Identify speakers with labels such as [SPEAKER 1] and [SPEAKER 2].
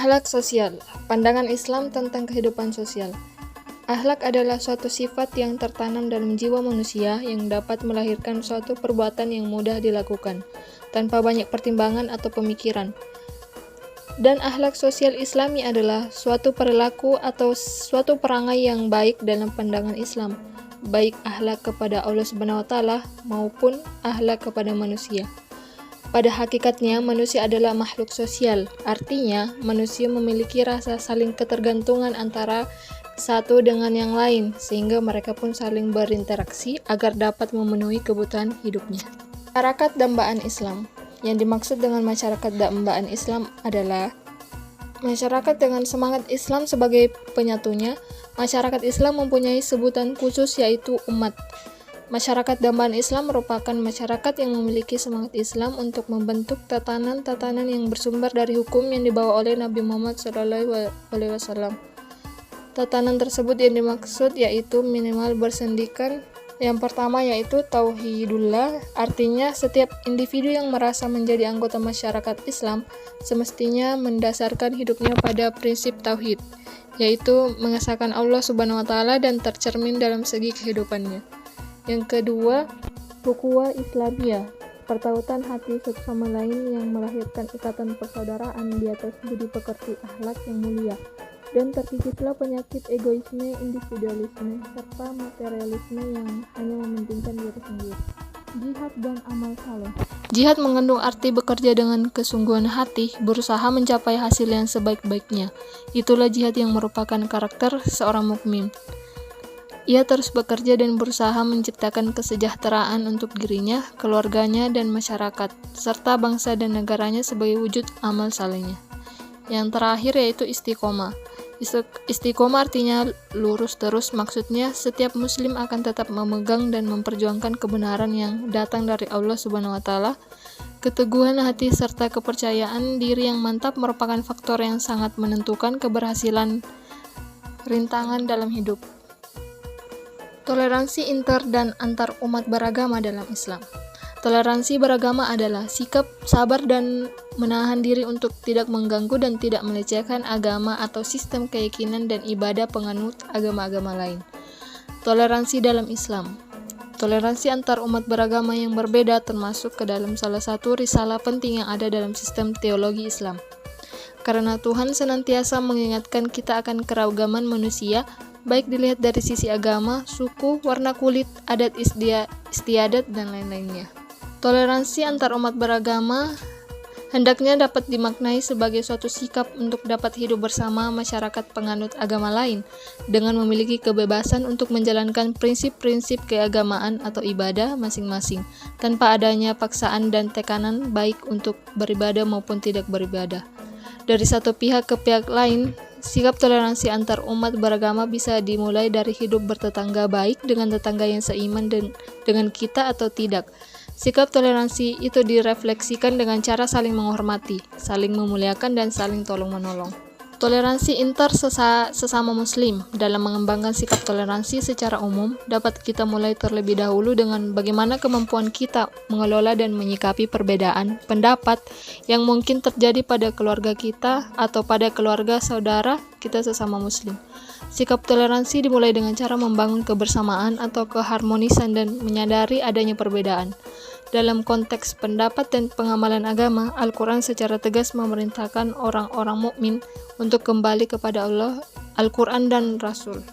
[SPEAKER 1] Akhlak sosial, pandangan Islam tentang kehidupan sosial. Akhlak adalah suatu sifat yang tertanam dalam jiwa manusia yang dapat melahirkan suatu perbuatan yang mudah dilakukan, tanpa banyak pertimbangan atau pemikiran. Dan akhlak sosial Islami adalah suatu perilaku atau suatu perangai yang baik dalam pandangan Islam, baik akhlak kepada Allah SWT maupun akhlak kepada manusia. Pada hakikatnya, manusia adalah makhluk sosial. Artinya, manusia memiliki rasa saling ketergantungan antara satu dengan yang lain, sehingga mereka pun saling berinteraksi agar dapat memenuhi kebutuhan hidupnya. Masyarakat dambaan Islam. Yang dimaksud dengan masyarakat dambaan Islam adalah masyarakat dengan semangat Islam sebagai penyatunya. Masyarakat Islam mempunyai sebutan khusus yaitu umat. Masyarakat dambaan Islam merupakan masyarakat yang memiliki semangat Islam untuk membentuk tatanan-tatanan yang bersumber dari hukum yang dibawa oleh Nabi Muhammad SAW. Tatanan tersebut yang dimaksud yaitu minimal bersendikan. Yang pertama yaitu Tauhidullah, artinya setiap individu yang merasa menjadi anggota masyarakat Islam semestinya mendasarkan hidupnya pada prinsip tauhid, yaitu mengesahkan Allah SWT dan tercermin dalam segi kehidupannya. Yang kedua, ukhuwah Islamiyah, pertautan hati satu sama lain yang melahirkan ikatan persaudaraan di atas budi pekerti akhlak yang mulia, dan terkikislah penyakit egoisme, individualisme, serta materialisme yang hanya mementingkan diri sendiri. Jihad dan amal saleh. Jihad mengandung arti bekerja dengan kesungguhan hati, berusaha mencapai hasil yang sebaik-baiknya. Itulah jihad yang merupakan karakter seorang mukmin. Ia terus bekerja dan berusaha menciptakan kesejahteraan untuk dirinya, keluarganya, dan masyarakat, serta bangsa dan negaranya sebagai wujud amal salehnya. Yang terakhir yaitu istiqomah. Istiqomah artinya lurus terus, maksudnya setiap muslim akan tetap memegang dan memperjuangkan kebenaran yang datang dari Allah SWT. Keteguhan hati serta kepercayaan diri yang mantap merupakan faktor yang sangat menentukan keberhasilan rintangan dalam hidup. Toleransi inter dan antar umat beragama dalam Islam. Toleransi beragama adalah sikap sabar dan menahan diri untuk tidak mengganggu dan tidak melecehkan agama atau sistem keyakinan dan ibadah penganut agama-agama lain. Toleransi dalam Islam. Toleransi antar umat beragama yang berbeda termasuk ke dalam salah satu risalah penting yang ada dalam sistem teologi Islam. Karena Tuhan senantiasa mengingatkan kita akan keragaman manusia, baik dilihat dari sisi agama, suku, warna kulit, adat istiadat, dan lain-lainnya. Toleransi antar umat beragama hendaknya dapat dimaknai sebagai suatu sikap untuk dapat hidup bersama masyarakat penganut agama lain, dengan memiliki kebebasan untuk menjalankan prinsip-prinsip keagamaan atau ibadah masing-masing, tanpa adanya paksaan dan tekanan baik untuk beribadah maupun tidak beribadah. Dari satu pihak ke pihak lain, sikap toleransi antar umat beragama bisa dimulai dari hidup bertetangga baik dengan tetangga yang seiman dengan kita atau tidak. Sikap toleransi itu direfleksikan dengan cara saling menghormati, saling memuliakan, dan saling tolong-menolong. Toleransi inter sesama muslim. Dalam mengembangkan sikap toleransi secara umum, dapat kita mulai terlebih dahulu dengan bagaimana kemampuan kita mengelola dan menyikapi perbedaan pendapat yang mungkin terjadi pada keluarga kita atau pada keluarga saudara kita sesama muslim. Sikap toleransi dimulai dengan cara membangun kebersamaan atau keharmonisan dan menyadari adanya perbedaan. Dalam konteks pendapat dan pengamalan agama, Al-Quran secara tegas memerintahkan orang-orang mukmin untuk kembali kepada Allah, Al-Quran, dan Rasul.